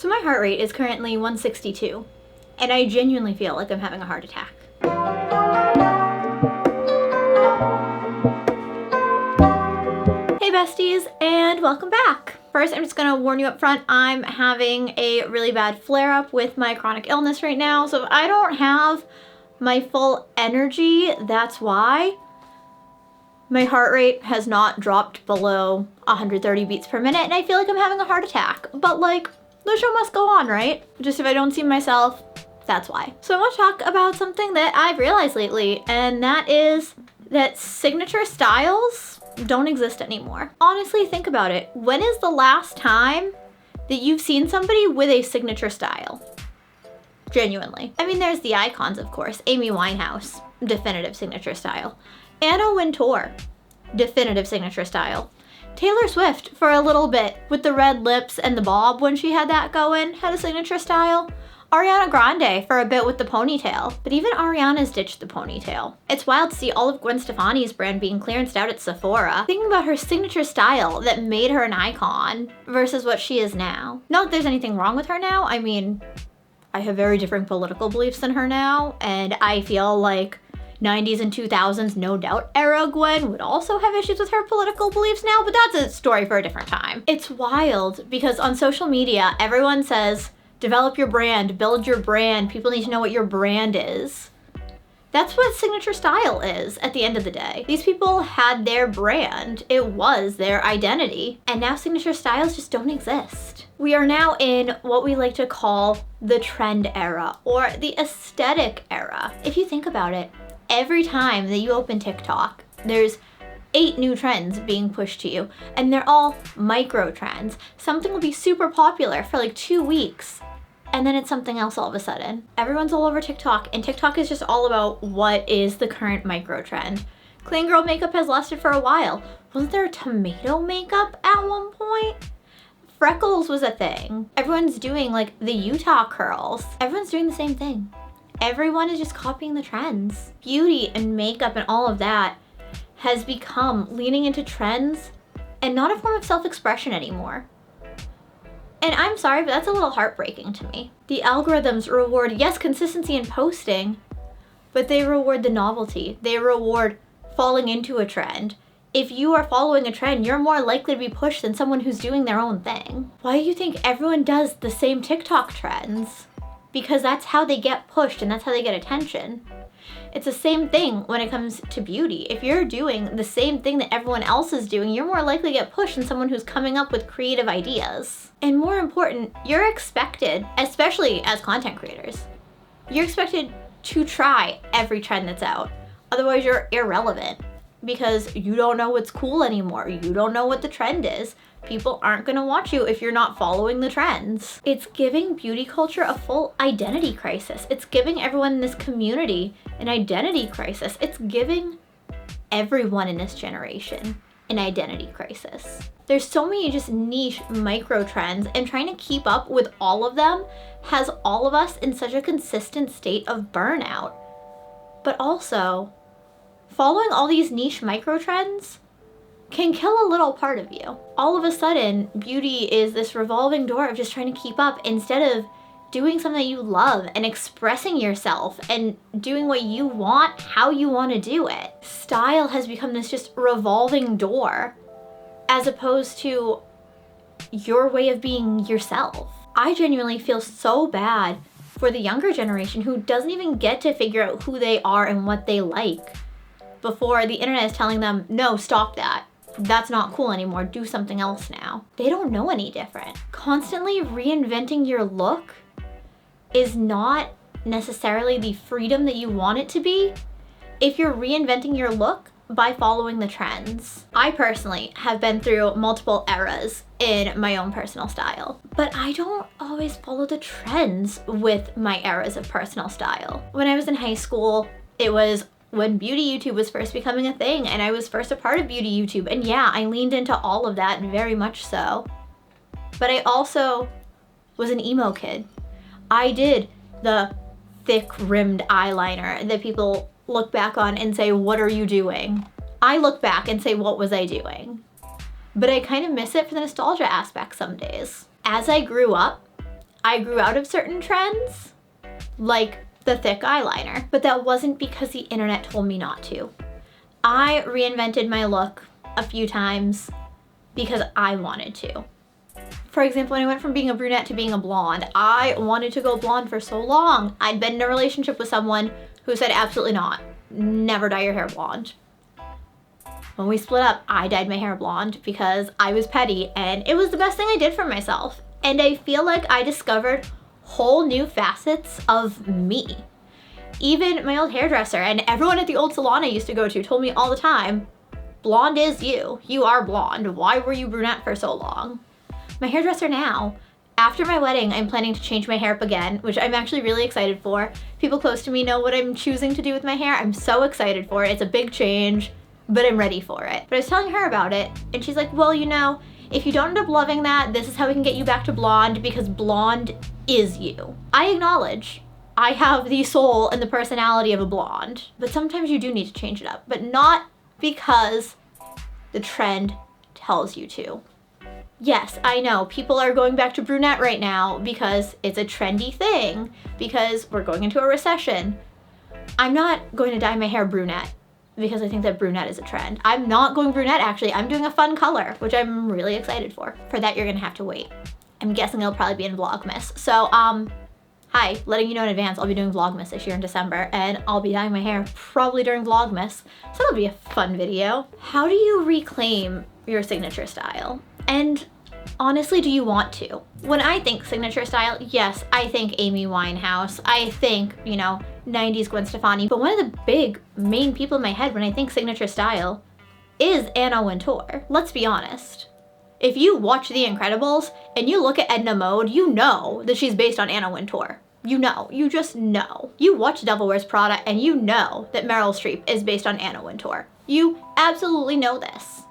So my heart rate is currently 162, and I genuinely feel like I'm having a heart attack. Hey besties, and welcome back. First, I'm just gonna warn you up front, I'm having a really bad flare-up with my chronic illness right now, so if I don't have my full energy, that's why. My heart rate has not dropped below 130 beats per minute, and I feel like I'm having a heart attack. But like, the show must go on, right? Just if I don't see myself, that's why. So I want to talk about something that I've realized lately, and that is that signature styles don't exist anymore. Honestly, think about it. When is the last time that you've seen somebody with a signature style? Genuinely. I mean, there's the icons, of course. Amy Winehouse, definitive signature style. Anna Wintour, definitive signature style. Taylor Swift, for a little bit, with the red lips and the bob when she had that going, had a signature style. Ariana Grande, for a bit with the ponytail. But even Ariana's ditched the ponytail. It's wild to see all of Gwen Stefani's brand being clearanced out at Sephora. Thinking about her signature style that made her an icon versus what she is now. Not that there's anything wrong with her now. I mean, I have very different political beliefs than her now, and I feel like 90s and 2000s no doubt era Gwen would also have issues with her political beliefs now, but that's a story for a different time. It's wild because on social media, everyone says, develop your brand, build your brand, people need to know what your brand is. That's what signature style is at the end of the day. These people had their brand, it was their identity, and now signature styles just don't exist. We are now in what we like to call the trend era or the aesthetic era. If you think about it, every time that you open TikTok, there's 8 new trends being pushed to you, and they're all micro trends. Something will be super popular for like 2 weeks, and then it's something else all of a sudden. Everyone's all over TikTok, and TikTok is just all about what is the current micro trend. Clean girl makeup has lasted for a while. Wasn't there tomato makeup at one point? Freckles was a thing. Everyone's doing like the Utah curls. Everyone's doing the same thing. Everyone is just copying the trends. Beauty and makeup and all of that has become leaning into trends and not a form of self-expression anymore. And I'm sorry, but that's a little heartbreaking to me. The algorithms reward, yes, consistency in posting, but they reward the novelty. They reward falling into a trend. If you are following a trend, you're more likely to be pushed than someone who's doing their own thing. Why do you think everyone does the same TikTok trends? Because that's how they get pushed and that's how they get attention. It's the same thing when it comes to beauty. If you're doing the same thing that everyone else is doing, you're more likely to get pushed than someone who's coming up with creative ideas. And more important, you're expected, especially as content creators, you're expected to try every trend that's out. Otherwise you're irrelevant because you don't know what's cool anymore. You don't know what the trend is. People aren't gonna watch you if you're not following the trends. It's giving beauty culture a full identity crisis. It's giving everyone in this community an identity crisis. It's giving everyone in this generation an identity crisis. There's so many just niche micro trends, and trying to keep up with all of them has all of us in such a consistent state of burnout. But also, following all these niche micro trends can kill a little part of you. All of a sudden, beauty is this revolving door of just trying to keep up instead of doing something that you love and expressing yourself and doing what you want, how you want to do it. Style has become this just revolving door as opposed to your way of being yourself. I genuinely feel so bad for the younger generation who doesn't even get to figure out who they are and what they like before the internet is telling them, no, stop that. That's not cool anymore. Do something else now. They don't know any different. Constantly reinventing your look is not necessarily the freedom that you want it to be if you're reinventing your look by following the trends. I personally have been through multiple eras in my own personal style, but I don't always follow the trends with my eras of personal style. When I was in high school, it was when beauty YouTube was first becoming a thing, and I was first a part of beauty YouTube, and yeah, I leaned into all of that, very much so. But I also was an emo kid. I did the thick rimmed eyeliner that people look back on and say, what are you doing? I look back and say, what was I doing? But I kind of miss it for the nostalgia aspect some days. As I grew up, I grew out of certain trends, like the thick eyeliner, but that wasn't because the internet told me not to. I reinvented my look a few times because I wanted to. For example, when I went from being a brunette to being a blonde, I wanted to go blonde for so long. I'd been in a relationship with someone who said absolutely not, never dye your hair blonde. When we split up, I dyed my hair blonde because I was petty and it was the best thing I did for myself. And I feel like I discovered whole new facets of me. Even my old hairdresser and everyone at the old salon I used to go to told me all the time, blonde is you. You are blonde. Why were you brunette for so long? My hairdresser now, after my wedding, I'm planning to change my hair up again, which I'm actually really excited for. People close to me know what I'm choosing to do with my hair. I'm so excited for it. It's a big change, but I'm ready for it. But I was telling her about it, and she's like, well, you know, if you don't end up loving that, this is how we can get you back to blonde, because blonde is you. I acknowledge I have the soul and the personality of a blonde, but sometimes you do need to change it up, but not because the trend tells you to. Yes, I know people are going back to brunette right now because it's a trendy thing, because we're going into a recession. I'm not going to dye my hair brunette because I think that brunette is a trend. I'm not going brunette, actually. I'm doing a fun color, which I'm really excited for. For that, you're gonna have to wait. I'm guessing it'll probably be in Vlogmas. So, hi, letting you know in advance, I'll be doing Vlogmas this year in December, and I'll be dyeing my hair probably during Vlogmas. So that'll be a fun video. How do you reclaim your signature style? And honestly, do you want to? When I think signature style, yes, I think Amy Winehouse. I think, you know, 90s Gwen Stefani. But one of the big main people in my head when I think signature style is Anna Wintour. Let's be honest. If you watch The Incredibles and you look at Edna Mode, you know that she's based on Anna Wintour. You know, you just know. You watch Devil Wears Prada and you know that Meryl Streep is based on Anna Wintour. You absolutely know this,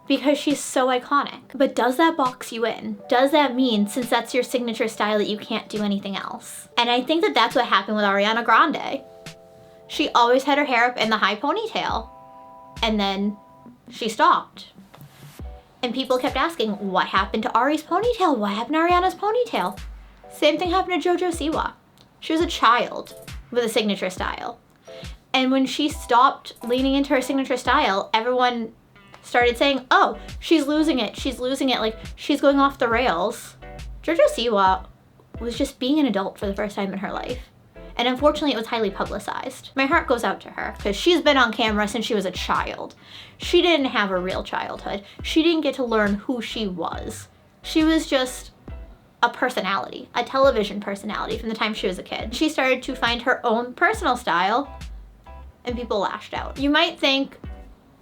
because she's so iconic. But does that box you in? Does that mean, since that's your signature style, that you can't do anything else? And I think that that's what happened with Ariana Grande. She always had her hair up in the high ponytail, and then she stopped. And people kept asking, what happened to Ari's ponytail? What happened to Ariana's ponytail? Same thing happened to JoJo Siwa. She was a child with a signature style. And when she stopped leaning into her signature style, everyone started saying, oh, she's losing it, like she's going off the rails. JoJo Siwa was just being an adult for the first time in her life. And unfortunately, it was highly publicized. My heart goes out to her because she's been on camera since she was a child. She didn't have a real childhood. She didn't get to learn who she was. She was just a personality, a television personality from the time she was a kid. She started to find her own personal style and people lashed out. You might think,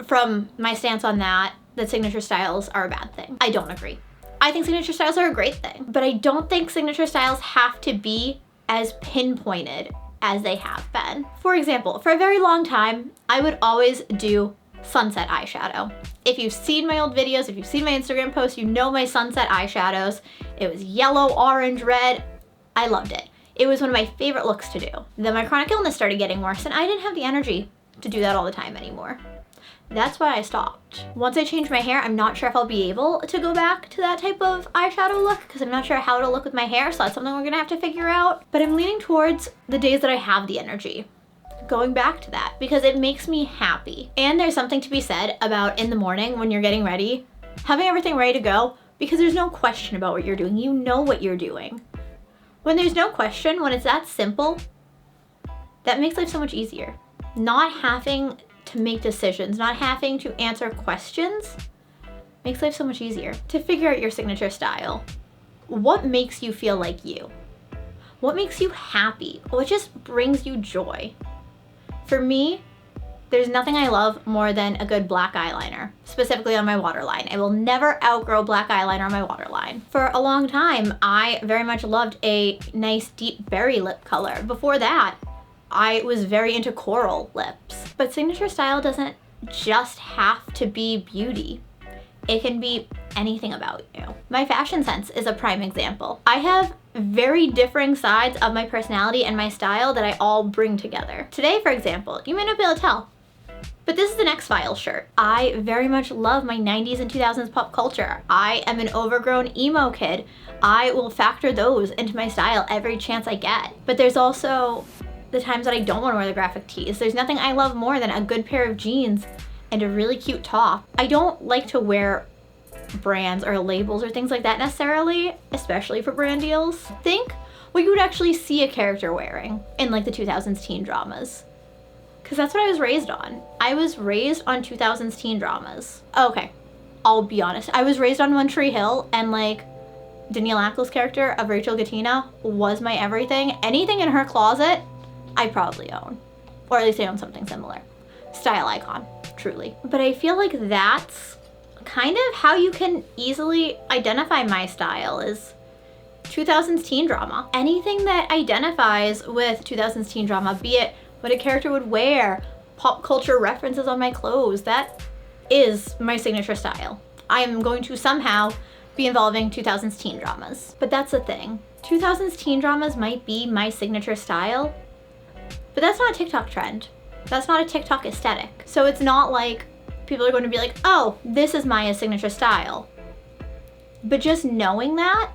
from my stance on that signature styles are a bad thing. I don't agree. I think signature styles are a great thing, but I don't think signature styles have to be as pinpointed as they have been. For example, for a very long time, I would always do sunset eyeshadow. If you've seen my old videos, if you've seen my Instagram posts, you know my sunset eyeshadows. It was yellow, orange, red. I loved it. It was one of my favorite looks to do. Then my chronic illness started getting worse and I didn't have the energy to do that all the time anymore. That's why I stopped. Once I change my hair, I'm not sure if I'll be able to go back to that type of eyeshadow look because I'm not sure how it'll look with my hair, so that's something we're gonna have to figure out. But I'm leaning towards the days that I have the energy, going back to that because it makes me happy. And there's something to be said about in the morning when you're getting ready, having everything ready to go because there's no question about what you're doing. You know what you're doing. When there's no question, when it's that simple, that makes life so much easier. Not having to make decisions, not having to answer questions makes life so much easier. To figure out your signature style, what makes you feel like you? What makes you happy? What just brings you joy? For me, there's nothing I love more than a good black eyeliner, specifically on my waterline. I will never outgrow black eyeliner on my waterline. For a long time, I very much loved a nice deep berry lip color. Before that, I was very into coral lips. But signature style doesn't just have to be beauty. It can be anything about you. My fashion sense is a prime example. I have very differing sides of my personality and my style that I all bring together. Today, for example, you may not be able to tell, But this is the next file shirt. I very much love my 90s and 2000s pop culture. I am an overgrown emo kid. I will factor those into my style every chance I get. But there's also the times that I don't want to wear the graphic tees. There's nothing I love more than a good pair of jeans and a really cute top. I don't like to wear brands or labels or things like that necessarily, especially for brand deals. Think what you would actually see a character wearing in like the 2000s teen dramas. Because that's what I was raised on. I was raised on 2000s teen dramas. Okay, I'll be honest. I was raised on One Tree Hill, and like Danielle Ackles' character of Rachel Gatina was my everything. Anything in her closet, I probably own. Or at least I own something similar. Style icon, truly. But I feel like that's kind of how you can easily identify my style is 2000s teen drama. Anything that identifies with 2000s teen drama, be it what a character would wear, pop culture references on my clothes, that is my signature style. I am going to somehow be involving 2000s teen dramas. But that's the thing. 2000s teen dramas might be my signature style, but that's not a TikTok trend. That's not a TikTok aesthetic. So it's not like people are going to be like, oh, this is my signature style. But just knowing that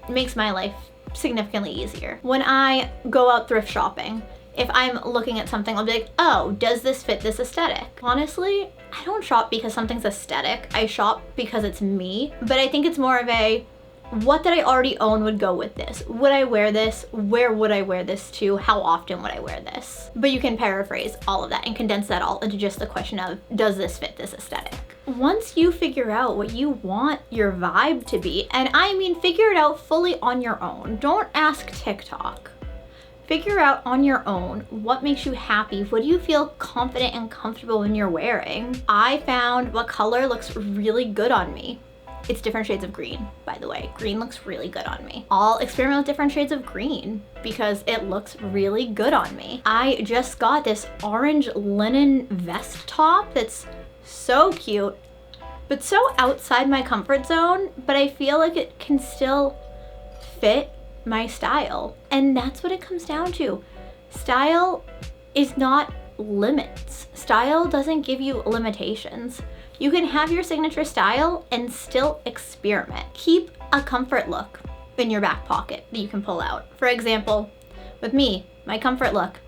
makes my life significantly easier. When I go out thrift shopping, if I'm looking at something, I'll be like, oh, does this fit this aesthetic? Honestly, I don't shop because something's aesthetic. I shop because it's me. But I think it's more of a, what that I already own would go with this. Would I wear this? Where would I wear this to? How often would I wear this? But you can paraphrase all of that and condense that all into just the question of, does this fit this aesthetic? Once you figure out what you want your vibe to be, and I mean figure it out fully on your own. Don't ask TikTok. Figure out on your own what makes you happy. What do you feel confident and comfortable when you're wearing? I found what color looks really good on me. It's different shades of green, by the way. Green looks really good on me. I'll experiment with different shades of green because it looks really good on me. I just got this orange linen vest top that's so cute, but so outside my comfort zone, but I feel like it can still fit my style. And that's what it comes down to. Style is not limits. Style doesn't give you limitations. You can have your signature style and still experiment. Keep a comfort look in your back pocket that you can pull out. For example, with me, my comfort look,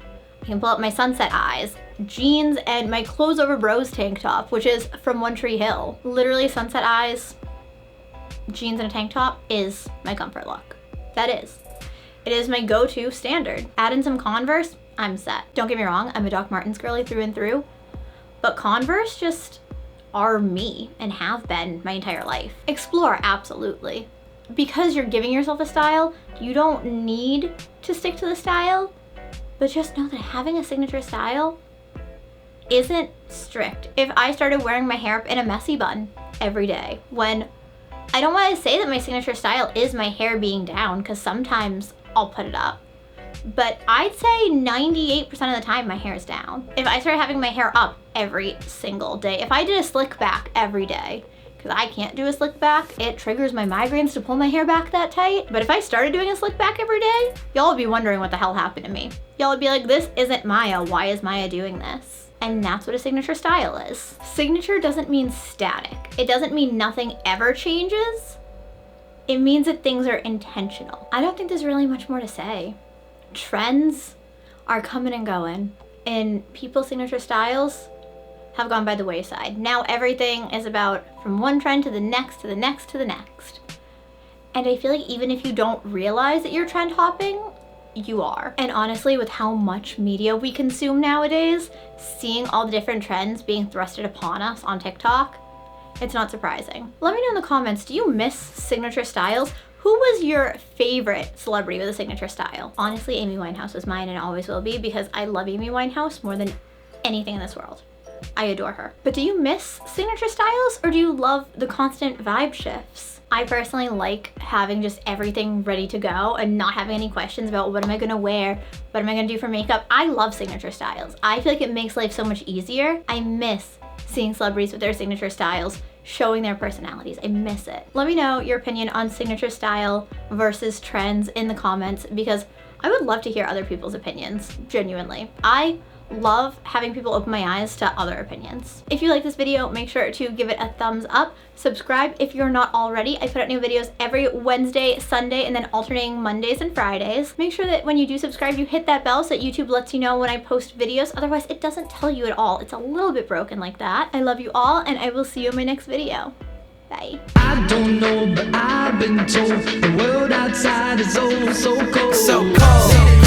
I can pull out my sunset eyes, jeans, and my clothes over bros tank top, which is from One Tree Hill. Literally sunset eyes, jeans, and a tank top is my comfort look. That is. It is my go-to standard. Add in some Converse, I'm set. Don't get me wrong, I'm a Doc Martens girly through and through, but Converse just are me and have been my entire life. Explore, absolutely. Because you're giving yourself a style, you don't need to stick to the style, but just know that having a signature style isn't strict. If I started wearing my hair up in a messy bun every day, when I don't want to say that my signature style is my hair being down, because sometimes I'll put it up, but I'd say 98% of the time my hair is down. If I started having my hair up every single day, if I did a slick back every day, because I can't do a slick back, it triggers my migraines to pull my hair back that tight. But if I started doing a slick back every day, y'all would be wondering what the hell happened to me. Y'all would be like, this isn't Maya, why is Maya doing this? And that's what a signature style is. Signature doesn't mean static. It doesn't mean nothing ever changes. It means that things are intentional. I don't think there's really much more to say. Trends are coming and going, and people's signature styles have gone by the wayside. Now everything is about from one trend to the next, to the next, to the next. And I feel like even if you don't realize that you're trend hopping, you are. And honestly, with how much media we consume nowadays, seeing all the different trends being thrusted upon us on TikTok, it's not surprising. Let me know in the comments, do you miss signature styles? Who was your favorite celebrity with a signature style? Honestly, Amy Winehouse was mine and always will be, because I love Amy Winehouse more than anything in this world. I adore her. But do you miss signature styles, or do you love the constant vibe shifts? I personally like having just everything ready to go and not having any questions about what am I gonna wear, what am I gonna do for makeup. I love signature styles. I feel like it makes life so much easier. I miss seeing celebrities with their signature styles showing their personalities. I miss it. Let me know your opinion on signature style versus trends in the comments, because I would love to hear other people's opinions, genuinely. I love having people open my eyes to other opinions. If you like this video, make sure to give it a thumbs up. Subscribe if you're not already. I put out new videos every Wednesday, Sunday, and then alternating Mondays and Fridays. Make sure that when you do subscribe, you hit that bell so that YouTube lets you know when I post videos. Otherwise, it doesn't tell you at all. It's a little bit broken like that. I love you all, and I will see you in my next video. Bye. I don't know, but I've been told the world outside is oh so cold. So cold.